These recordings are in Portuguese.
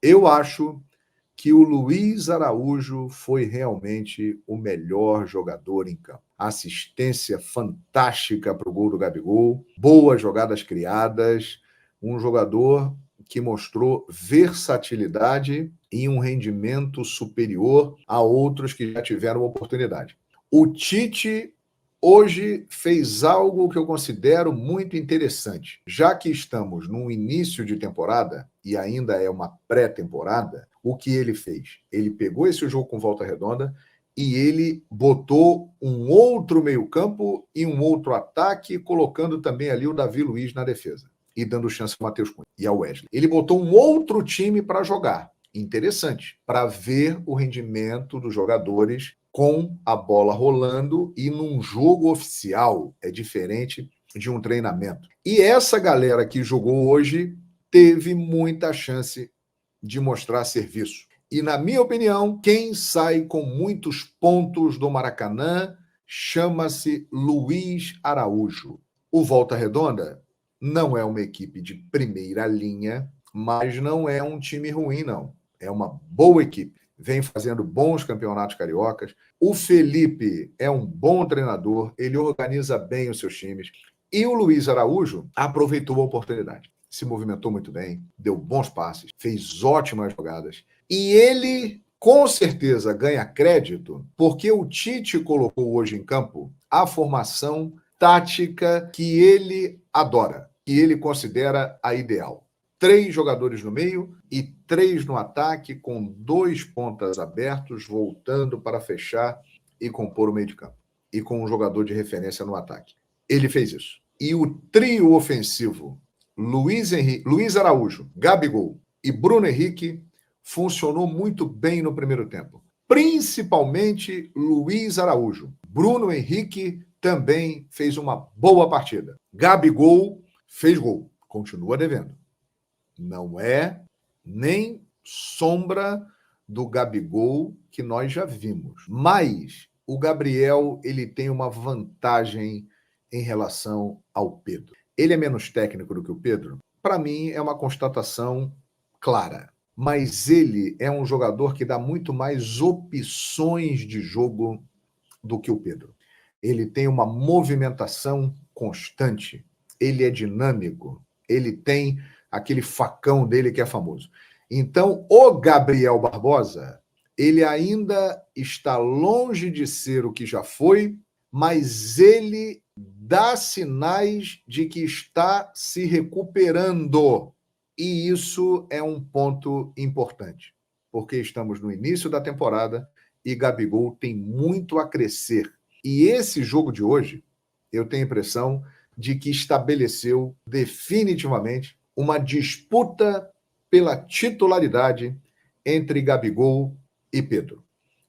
Eu acho que o Luiz Araújo foi realmente o melhor jogador em campo. Assistência fantástica para o gol do Gabigol, boas jogadas criadas, um jogador que mostrou versatilidade e um rendimento superior a outros que já tiveram oportunidade. O Tite hoje fez algo que eu considero muito interessante. Já que estamos no início de temporada, e ainda é uma pré-temporada, o que ele fez? Ele pegou esse jogo com Volta Redonda e ele botou um outro meio-campo e um outro ataque, colocando também ali o Davi Luiz na defesa e dando chance ao Matheus Cunha e ao Wesley. Ele botou um outro time para jogar. Interessante, para ver o rendimento dos jogadores com a bola rolando e num jogo oficial. É diferente de um treinamento. E essa galera que jogou hoje teve muita chance de mostrar serviço. E, na minha opinião, quem sai com muitos pontos do Maracanã chama-se Luiz Araújo. O Volta Redonda não é uma equipe de primeira linha, mas não é um time ruim, não. É uma boa equipe. Vem fazendo bons campeonatos cariocas. O Felipe é um bom treinador, ele organiza bem os seus times. E o Luiz Araújo aproveitou a oportunidade. Se movimentou muito bem, deu bons passes, fez ótimas jogadas. E ele, com certeza, ganha crédito porque o Tite colocou hoje em campo a formação tática que ele adora, que ele considera a ideal. 3 jogadores no meio e 3 no ataque, com 2 pontas abertos, voltando para fechar e compor o meio de campo. E com um jogador de referência no ataque. Ele fez isso. E o trio ofensivo, Luiz Araújo, Gabigol e Bruno Henrique, funcionou muito bem no primeiro tempo. Principalmente Luiz Araújo. Bruno Henrique também fez uma boa partida. Gabigol fez gol. Continua devendo. Não é nem sombra do Gabigol que nós já vimos. Mas o Gabriel, ele tem uma vantagem em relação ao Pedro. Ele é menos técnico do que o Pedro? Para mim, é uma constatação clara. Mas ele é um jogador que dá muito mais opções de jogo do que o Pedro. Ele tem uma movimentação constante, ele é dinâmico, ele tem aquele facão dele que é famoso. Então, o Gabriel Barbosa, ele ainda está longe de ser o que já foi, mas ele dá sinais de que está se recuperando. E isso é um ponto importante, porque estamos no início da temporada e Gabigol tem muito a crescer. E esse jogo de hoje, eu tenho a impressão de que estabeleceu definitivamente uma disputa pela titularidade entre Gabigol e Pedro.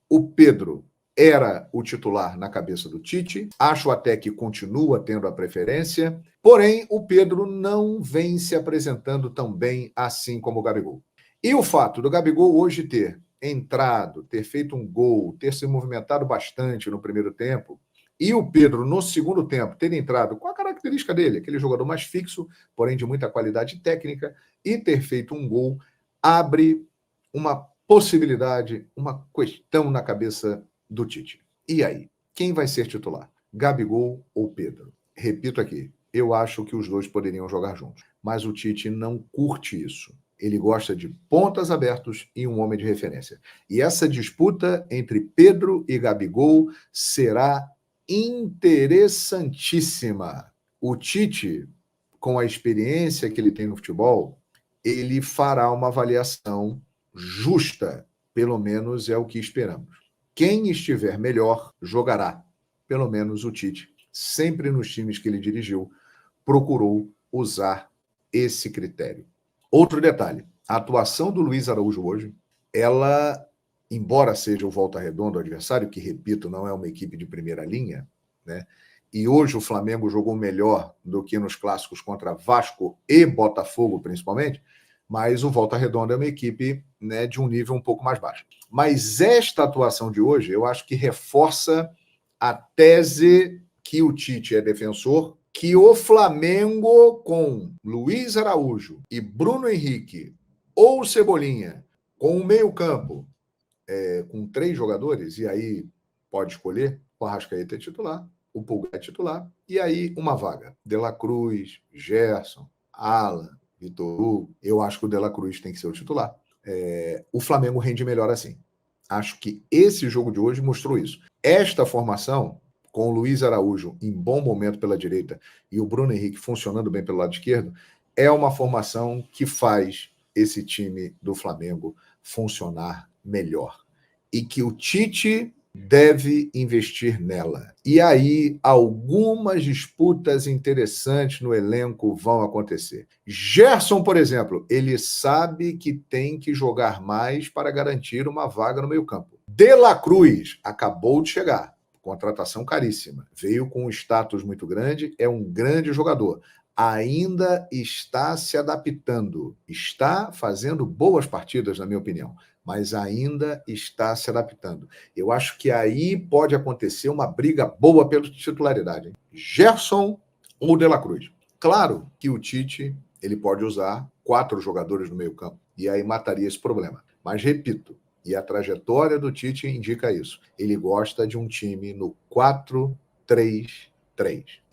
O Pedro era o titular na cabeça do Tite, acho até que continua tendo a preferência, porém o Pedro não vem se apresentando tão bem assim como o Gabigol. E o fato do Gabigol hoje ter entrado, ter feito um gol, ter se movimentado bastante no primeiro tempo, e o Pedro, no segundo tempo, ter entrado com a característica dele, aquele jogador mais fixo, porém de muita qualidade técnica, e ter feito um gol, abre uma possibilidade, uma questão na cabeça do Tite. E aí? Quem vai ser titular? Gabigol ou Pedro? Repito aqui, eu acho que os dois poderiam jogar juntos, mas o Tite não curte isso. Ele gosta de pontas abertos e um homem de referência. E essa disputa entre Pedro e Gabigol será interessantíssima. O Tite, com a experiência que ele tem no futebol, ele fará uma avaliação justa, pelo menos é o que esperamos. Quem estiver melhor jogará, pelo menos o Tite, sempre nos times que ele dirigiu, procurou usar esse critério. Outro detalhe, a atuação do Luiz Araújo hoje, ela, embora seja o Volta Redonda, o adversário, que, repito, não é uma equipe de primeira linha, né? E hoje o Flamengo jogou melhor do que nos clássicos contra Vasco e Botafogo, principalmente, mas o Volta Redonda é uma equipe, né, de um nível um pouco mais baixo. Mas esta atuação de hoje, eu acho que reforça a tese que o Tite é defensor, que o Flamengo com Luiz Araújo e Bruno Henrique ou o Cebolinha com o meio-campo, com 3 jogadores, e aí pode escolher, o Arrascaeta é titular, o Pulgar é titular, e aí uma vaga. De La Cruz, Gerson, Alan, Vitor Hugo, eu acho que o De La Cruz tem que ser o titular. O Flamengo rende melhor assim. Acho que esse jogo de hoje mostrou isso. Esta formação, com o Luiz Araújo em bom momento pela direita e o Bruno Henrique funcionando bem pelo lado esquerdo, é uma formação que faz esse time do Flamengo funcionar melhor. E que o Tite deve investir nela. E aí, algumas disputas interessantes no elenco vão acontecer. Gerson, por exemplo, ele sabe que tem que jogar mais para garantir uma vaga no meio-campo. De La Cruz acabou de chegar. Contratação caríssima. Veio com um status muito grande, é um grande jogador. Ainda está se adaptando. Está fazendo boas partidas, na minha opinião, mas ainda está se adaptando. Eu acho que aí pode acontecer uma briga boa pela titularidade. Hein? Gerson ou De La Cruz. Claro que o Tite ele pode usar 4 jogadores no meio-campo e aí mataria esse problema. Mas repito, e a trajetória do Tite indica isso. Ele gosta de um time no 4-3-3.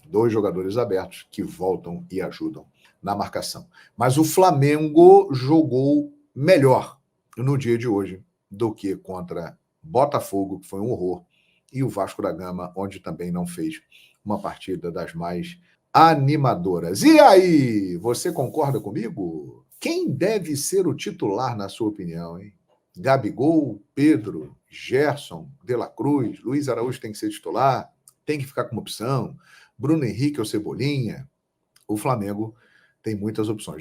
2 jogadores abertos que voltam e ajudam na marcação. Mas o Flamengo jogou melhor no dia de hoje do que contra Botafogo, que foi um horror, e o Vasco da Gama, onde também não fez uma partida das mais animadoras. E aí, você concorda comigo? Quem deve ser o titular, na sua opinião, hein? Gabigol, Pedro, Gerson, De La Cruz, Luiz Araújo tem que ser titular, tem que ficar como opção, Bruno Henrique ou Cebolinha? O Flamengo tem muitas opções.